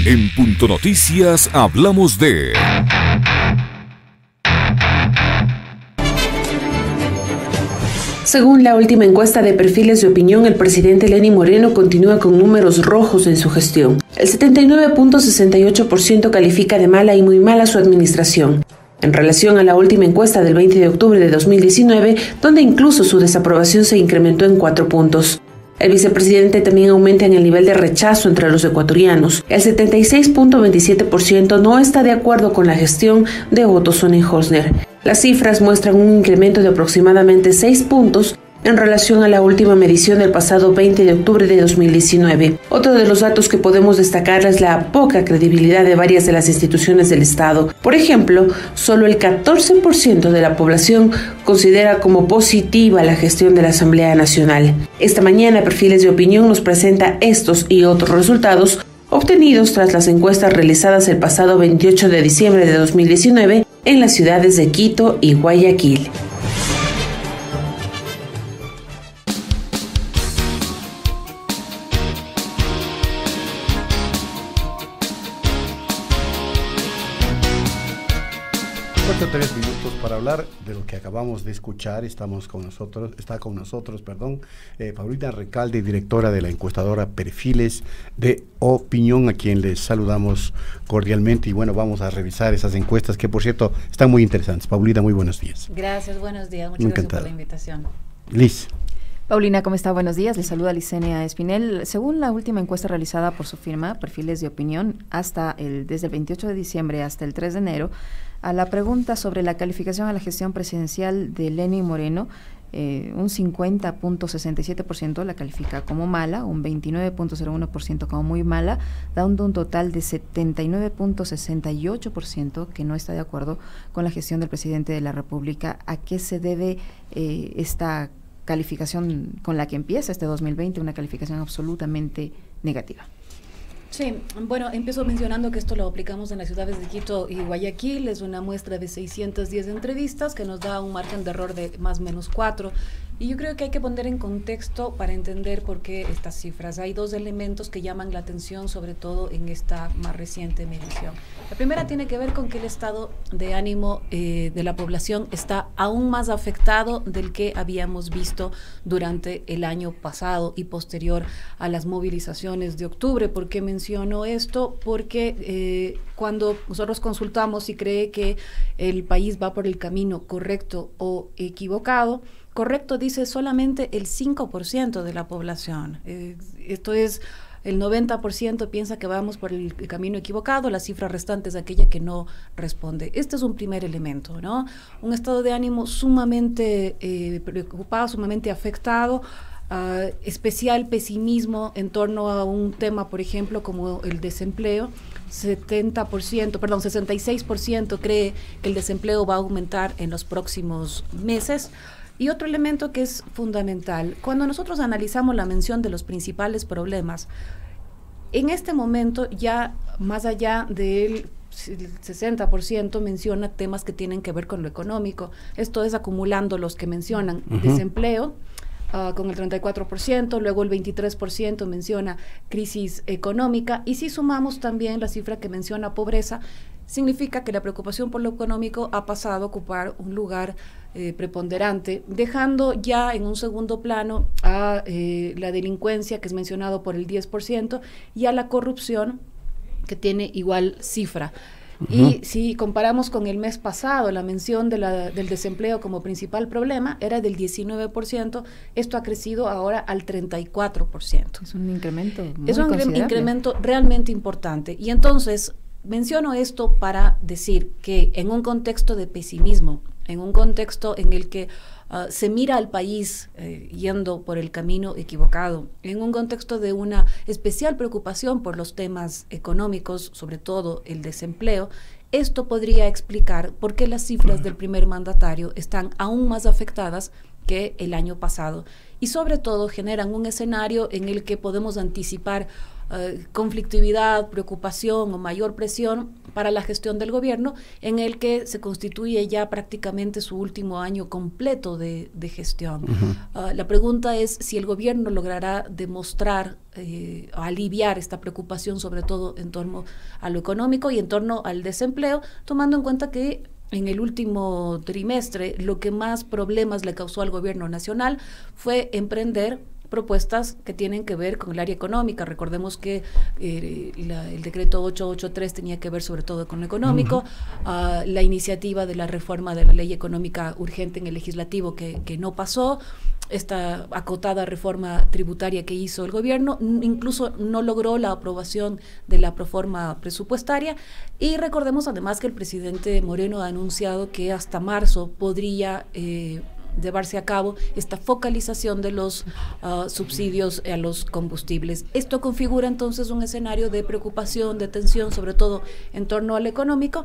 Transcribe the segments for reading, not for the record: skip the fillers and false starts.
En Punto Noticias hablamos de... Según la última encuesta de perfiles de opinión, el presidente Lenín Moreno continúa con números rojos en su gestión. El 79.68% califica de mala y muy mala su administración. En relación a la última encuesta del 20 de octubre de 2019, donde incluso su desaprobación se incrementó en 4 puntos. El vicepresidente también aumenta en el nivel de rechazo entre los ecuatorianos. El 76.27% no está de acuerdo con la gestión de Otto Sonnenhorster. Las cifras muestran un incremento de aproximadamente 6 puntos en relación a la última medición del pasado 20 de octubre de 2019. Otro de los datos que podemos destacar es la poca credibilidad de varias de las instituciones del Estado. Por ejemplo, solo el 14% de la población considera como positiva la gestión de la Asamblea Nacional. Esta mañana, Perfiles de Opinión nos presenta estos y otros resultados obtenidos tras las encuestas realizadas el pasado 28 de diciembre de 2019 en las ciudades de Quito y Guayaquil. Faltan 3 minutos para hablar de lo que acabamos de escuchar. Está con nosotros, Paulina Recalde, directora de la encuestadora Perfiles de Opinión, a quien les saludamos cordialmente. Y bueno, vamos a revisar esas encuestas que, por cierto, están muy interesantes. Paulina, muy buenos días. Gracias, buenos días. Muchas gracias por la invitación. Liz. Paulina, ¿cómo está? Buenos días. Les saluda Licenia Espinel. Según la última encuesta realizada por su firma, Perfiles de Opinión, desde el 28 de diciembre hasta el 3 de enero, a la pregunta sobre la calificación a la gestión presidencial de Lenín Moreno, un 50.67% la califica como mala, un 29.01% como muy mala, dando un total de 79.68% que no está de acuerdo con la gestión del presidente de la República. ¿A qué se debe esta calificación con la que empieza este 2020, una calificación absolutamente negativa? Sí, bueno, empiezo mencionando que esto lo aplicamos en las ciudades de Quito y Guayaquil. Es una muestra de 610 entrevistas que nos da un margen de error de más o menos 4. Y yo creo que hay que poner en contexto para entender por qué estas cifras. Hay 2 elementos que llaman la atención, sobre todo en esta más reciente medición. La primera tiene que ver con que el estado de ánimo de la población está aún más afectado del que habíamos visto durante el año pasado y posterior a las movilizaciones de octubre. ¿Por qué menciono esto? Porque cuando nosotros consultamos si cree que el país va por el camino correcto o equivocado, correcto dice solamente el 5% de la población. Esto es, el 90% piensa que vamos por el camino equivocado, la cifra restante es aquella que no responde. Este es un primer elemento, ¿no? Un estado de ánimo sumamente preocupado, sumamente afectado, especial pesimismo en torno a un tema, por ejemplo, como el desempleo. 66% cree que el desempleo va a aumentar en los próximos meses. Y otro elemento que es fundamental, cuando nosotros analizamos la mención de los principales problemas, en este momento ya más allá del 60% menciona temas que tienen que ver con lo económico. Esto es acumulando los que mencionan desempleo, con el 34%, luego el 23% menciona crisis económica, y si sumamos también la cifra que menciona pobreza, significa que la preocupación por lo económico ha pasado a ocupar un lugar preponderante, dejando ya en un segundo plano a la delincuencia, que es mencionado por el 10%, y a la corrupción, que tiene igual cifra. Y si comparamos con el mes pasado, la mención del desempleo como principal problema era del 19%, esto ha crecido ahora al 34%. Es un incremento muy Es un considerable. incremento realmente importante. Y entonces menciono esto para decir que en un contexto de pesimismo, en un contexto en el que se mira al país yendo por el camino equivocado, en un contexto de una especial preocupación por los temas económicos, sobre todo el desempleo, esto podría explicar por qué las cifras del primer mandatario están aún más afectadas que el año pasado, y sobre todo generan un escenario en el que podemos anticipar conflictividad, preocupación o mayor presión para la gestión del gobierno, en el que se constituye ya prácticamente su último año completo de gestión. La pregunta es si el gobierno logrará demostrar, aliviar esta preocupación, sobre todo en torno a lo económico y en torno al desempleo, tomando en cuenta que en el último trimestre lo que más problemas le causó al gobierno nacional fue emprender propuestas que tienen que ver con el área económica. Recordemos que el decreto 883 tenía que ver sobre todo con lo económico, la iniciativa de la reforma de la ley económica urgente en el legislativo que no pasó, esta acotada reforma tributaria que hizo el gobierno, incluso no logró la aprobación de la proforma presupuestaria, y recordemos además que el presidente Moreno ha anunciado que hasta marzo podría llevarse a cabo esta focalización de los subsidios a los combustibles. Esto configura entonces un escenario de preocupación, de tensión, sobre todo en torno al económico,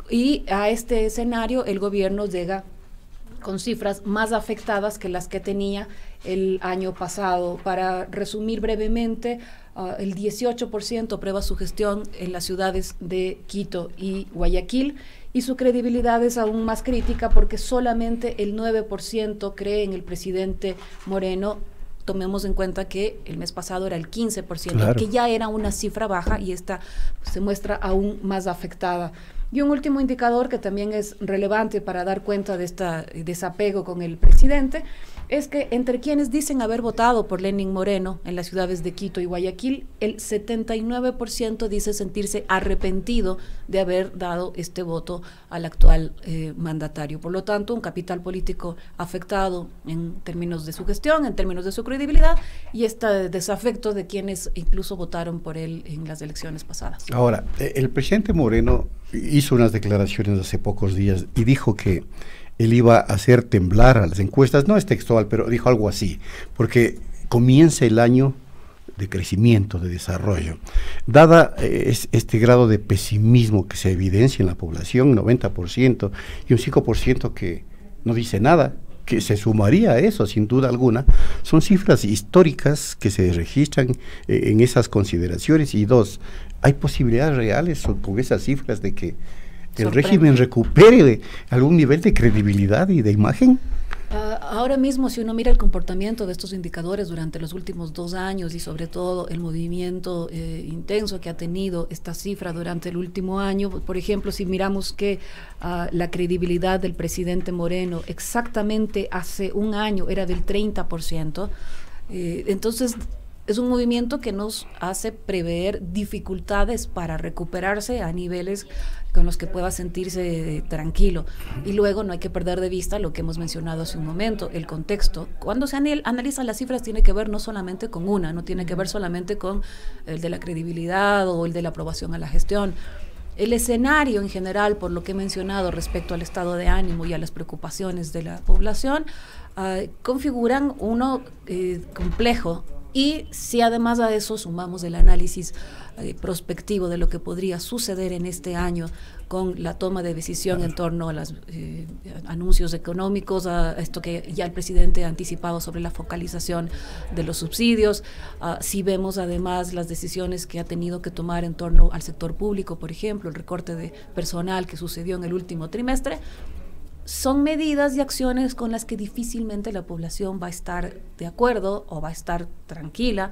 y a este escenario el gobierno llega con cifras más afectadas que las que tenía el año pasado. Para resumir brevemente, el 18% aprueba su gestión en las ciudades de Quito y Guayaquil, y su credibilidad es aún más crítica porque solamente el 9% cree en el presidente Moreno. Tomemos en cuenta que el mes pasado era el 15%, claro, que ya era una cifra baja, y esta se muestra aún más afectada. Y un último indicador que también es relevante para dar cuenta de este desapego con el presidente es que entre quienes dicen haber votado por Lenín Moreno en las ciudades de Quito y Guayaquil, el 79% dice sentirse arrepentido de haber dado este voto al actual mandatario. Por lo tanto, un capital político afectado en términos de su gestión, en términos de su credibilidad, y este desafecto de quienes incluso votaron por él en las elecciones pasadas. Ahora, el presidente Moreno hizo unas declaraciones hace pocos días y dijo que él iba a hacer temblar a las encuestas, no es textual, pero dijo algo así, porque comienza el año de crecimiento, de desarrollo. Dada este grado de pesimismo que se evidencia en la población, 90%, y un 5% que no dice nada, que se sumaría a eso sin duda alguna, son cifras históricas que se registran en esas consideraciones. Y dos, ¿hay posibilidades reales con esas cifras de que el régimen recupere algún nivel de credibilidad y de imagen? Ahora mismo, si uno mira el comportamiento de estos indicadores durante los últimos 2 años y sobre todo el movimiento intenso que ha tenido esta cifra durante el último año, por ejemplo, si miramos que la credibilidad del presidente Moreno exactamente hace un año era del 30%, entonces es un movimiento que nos hace prever dificultades para recuperarse a niveles con los que pueda sentirse tranquilo. Y luego no hay que perder de vista lo que hemos mencionado hace un momento, el contexto. Cuando se analizan las cifras tiene que ver no solamente con una, no tiene que ver solamente con el de la credibilidad o el de la aprobación a la gestión. El escenario en general, por lo que he mencionado respecto al estado de ánimo y a las preocupaciones de la población, configuran uno complejo. Y si además a eso sumamos el análisis prospectivo de lo que podría suceder en este año con la toma de decisión en torno a los anuncios económicos, a esto que ya el presidente ha anticipado sobre la focalización de los subsidios, si vemos además las decisiones que ha tenido que tomar en torno al sector público, por ejemplo, el recorte de personal que sucedió en el último trimestre, son medidas y acciones con las que difícilmente la población va a estar de acuerdo o va a estar tranquila,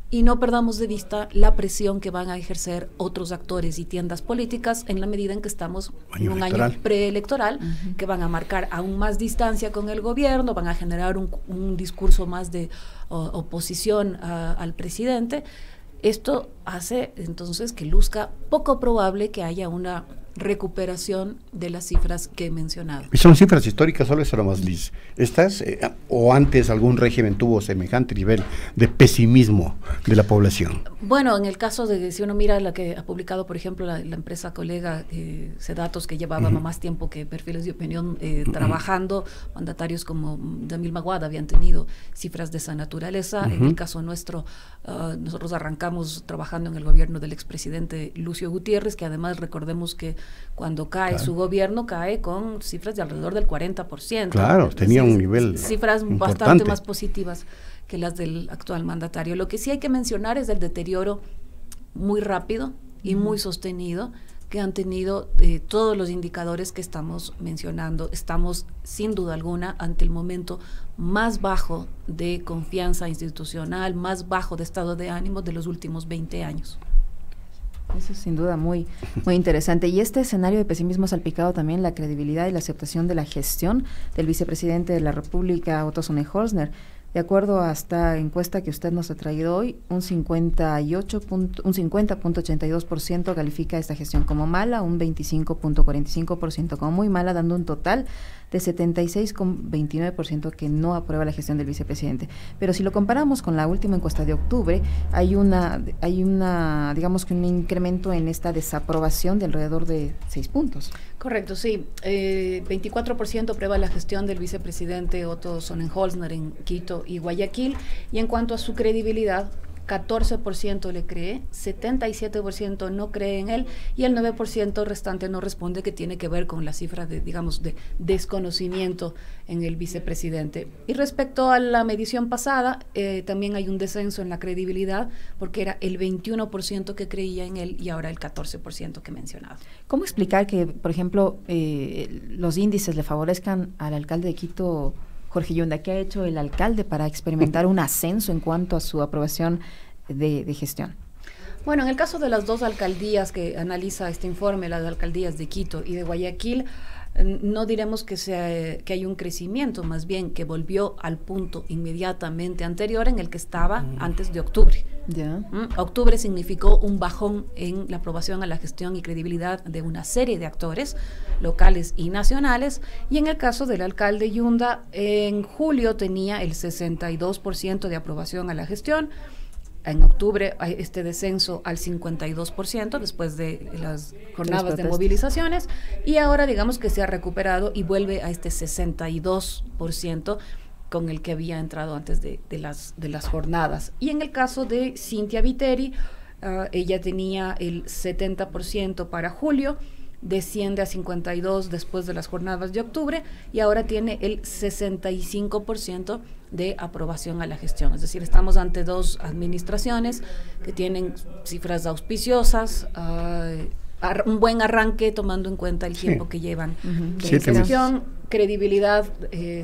y no perdamos de vista la presión que van a ejercer otros actores y tiendas políticas en la medida en que estamos en un año preelectoral, que van a marcar aún más distancia con el gobierno, van a generar un discurso más de oposición al presidente. Esto hace entonces que luzca poco probable que haya una recuperación de las cifras que he mencionado. ¿Y son cifras históricas solo eso nomás, Liz? ¿Estas o antes algún régimen tuvo semejante nivel de pesimismo de la población? Bueno, en el caso de, si uno mira la que ha publicado, por ejemplo, la empresa colega Cedatos, que llevaba más tiempo que Perfiles de Opinión trabajando, mandatarios como Daniel Maguada habían tenido cifras de esa naturaleza. En el caso nuestro, nosotros arrancamos trabajando en el gobierno del expresidente Lucio Gutiérrez, que además recordemos que cuando cae su gobierno, cae con cifras de alrededor del 40%. Claro, tenía un nivel cifras importante, bastante más positivas que las del actual mandatario. Lo que sí hay que mencionar es el deterioro muy rápido y muy sostenido, que han tenido todos los indicadores que estamos mencionando. Estamos sin duda alguna ante el momento más bajo de confianza institucional, más bajo de estado de ánimo de los últimos 20 años. Eso es sin duda muy interesante. Y este escenario de pesimismo ha salpicado también la credibilidad y la aceptación de la gestión del vicepresidente de la República, Otto Sonnenholzner. De acuerdo a esta encuesta que usted nos ha traído hoy, un 50.82% califica esta gestión como mala, un 25.45% como muy mala, dando un total de 76.29% que no aprueba la gestión del vicepresidente. Pero si lo comparamos con la última encuesta de octubre, hay una digamos que un incremento en esta desaprobación de alrededor de 6 puntos. Correcto, sí. 24% aprueba la gestión del vicepresidente Otto Sonnenholzner en Quito y Guayaquil, y en cuanto a su credibilidad, 14% le cree, 77% no cree en él, y el 9% restante no responde, que tiene que ver con la cifra de, digamos, de desconocimiento en el vicepresidente. Y respecto a la medición pasada, también hay un descenso en la credibilidad, porque era el 21% que creía en él y ahora el 14% que mencionaba. ¿Cómo explicar que, por ejemplo, los índices le favorezcan al alcalde de Quito, Jorge Yunda? ¿Qué ha hecho el alcalde para experimentar un ascenso en cuanto a su aprobación de gestión? Bueno, en el caso de las dos alcaldías que analiza este informe, las alcaldías de Quito y de Guayaquil, no diremos que hay un crecimiento, más bien que volvió al punto inmediatamente anterior en el que estaba antes de octubre. Octubre significó un bajón en la aprobación a la gestión y credibilidad de una serie de actores locales y nacionales, y en el caso del alcalde Yunda, en julio tenía el 62% de aprobación a la gestión. En octubre hay este descenso al 52% después de las jornadas de movilizaciones, y ahora digamos que se ha recuperado y vuelve a este 62% con el que había entrado antes de las jornadas. Y en el caso de Cynthia Viteri, ella tenía el 70% para julio, desciende a 52% después de las jornadas de octubre, y ahora tiene el 65% de aprobación a la gestión. Es decir, estamos ante dos administraciones que tienen cifras auspiciosas, un buen arranque tomando en cuenta el tiempo que llevan de gestión. Credibilidad,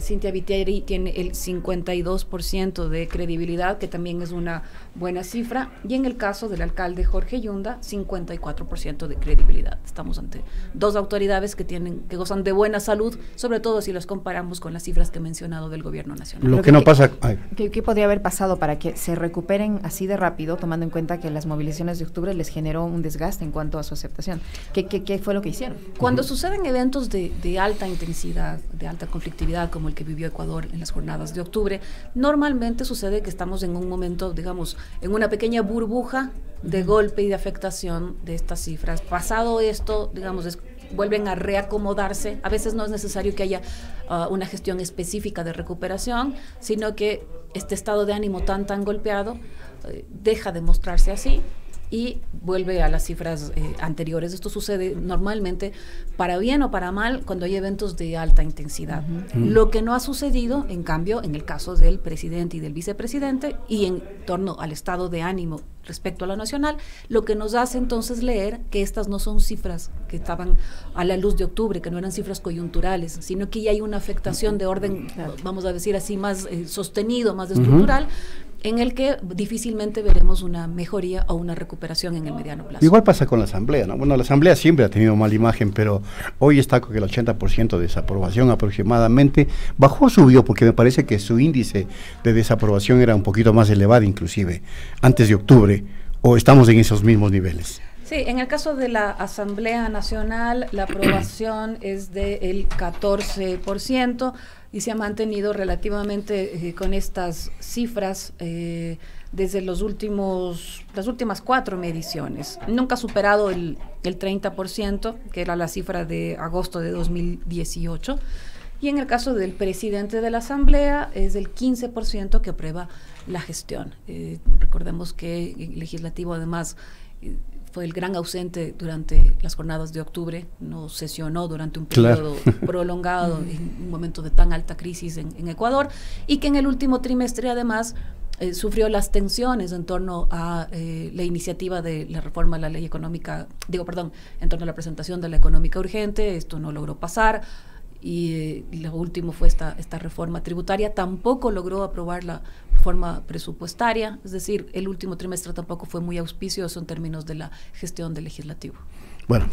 Cynthia Viteri tiene el 52% de credibilidad, que también es una buena cifra, y en el caso del alcalde Jorge Yunda, 54% de credibilidad. Estamos ante dos autoridades que gozan de buena salud, sobre todo si las comparamos con las cifras que he mencionado del gobierno nacional. Lo que no pasa... ¿Qué podría haber pasado para que se recuperen así de rápido, tomando en cuenta que las movilizaciones de octubre les generó un desgaste en cuanto a su aceptación? ¿Qué fue lo que hicieron? Cuando suceden eventos de alta intensidad, de alta conflictividad, como el que vivió Ecuador en las jornadas de octubre, normalmente sucede que estamos en un momento, digamos, en una pequeña burbuja de golpe y de afectación de estas cifras. Pasado esto, digamos, vuelven a reacomodarse. A veces no es necesario que haya una gestión específica de recuperación, sino que este estado de ánimo tan golpeado deja de mostrarse así y vuelve a las cifras anteriores. Esto sucede normalmente, para bien o para mal, cuando hay eventos de alta intensidad. Lo que no ha sucedido, en cambio, en el caso del presidente y del vicepresidente, y en torno al estado de ánimo respecto a lo nacional, lo que nos hace entonces leer que estas no son cifras que estaban a la luz de octubre, que no eran cifras coyunturales, sino que ya hay una afectación de orden, vamos a decir así, más sostenido, más estructural, en el que difícilmente veremos una mejoría o una recuperación en el mediano plazo. Igual pasa con la Asamblea, ¿no? Bueno, la Asamblea siempre ha tenido mala imagen, pero hoy está con el 80% de desaprobación aproximadamente. Bajó o subió, porque me parece que su índice de desaprobación era un poquito más elevado inclusive antes de octubre, o estamos en esos mismos niveles. Sí, en el caso de la Asamblea Nacional, la aprobación es del 14%, y se ha mantenido relativamente con estas cifras desde las últimas 4 mediciones. Nunca ha superado el 30%, que era la cifra de agosto de 2018, y en el caso del presidente de la Asamblea es del 15% que aprueba la gestión. Recordemos que el legislativo además fue el gran ausente durante las jornadas de octubre, no sesionó durante un periodo prolongado, en un momento de tan alta crisis en Ecuador, y que en el último trimestre además sufrió las tensiones en torno a la iniciativa de la reforma de la ley económica, en torno a la presentación de la económica urgente. Esto no logró pasar, y lo último fue esta reforma tributaria. Tampoco logró aprobar la reforma presupuestaria, es decir, el último trimestre tampoco fue muy auspicioso en términos de la gestión del legislativo. Bueno,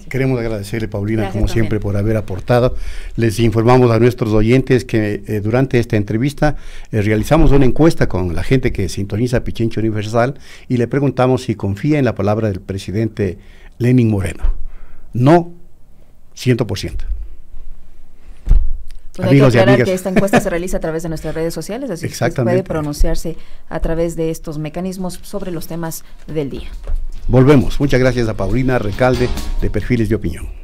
queremos agradecerle, Paulina, gracias como también. siempre, por haber aportado. Les informamos a nuestros oyentes que durante esta entrevista realizamos una encuesta con la gente que sintoniza Pichincha Universal y le preguntamos si confía en la palabra del presidente Lenín Moreno. No, 100%. Pues hay que aclarar que esta encuesta se realiza a través de nuestras redes sociales, así que usted puede pronunciarse a través de estos mecanismos sobre los temas del día. Volvemos. Muchas gracias a Paulina Recalde de Perfiles de Opinión.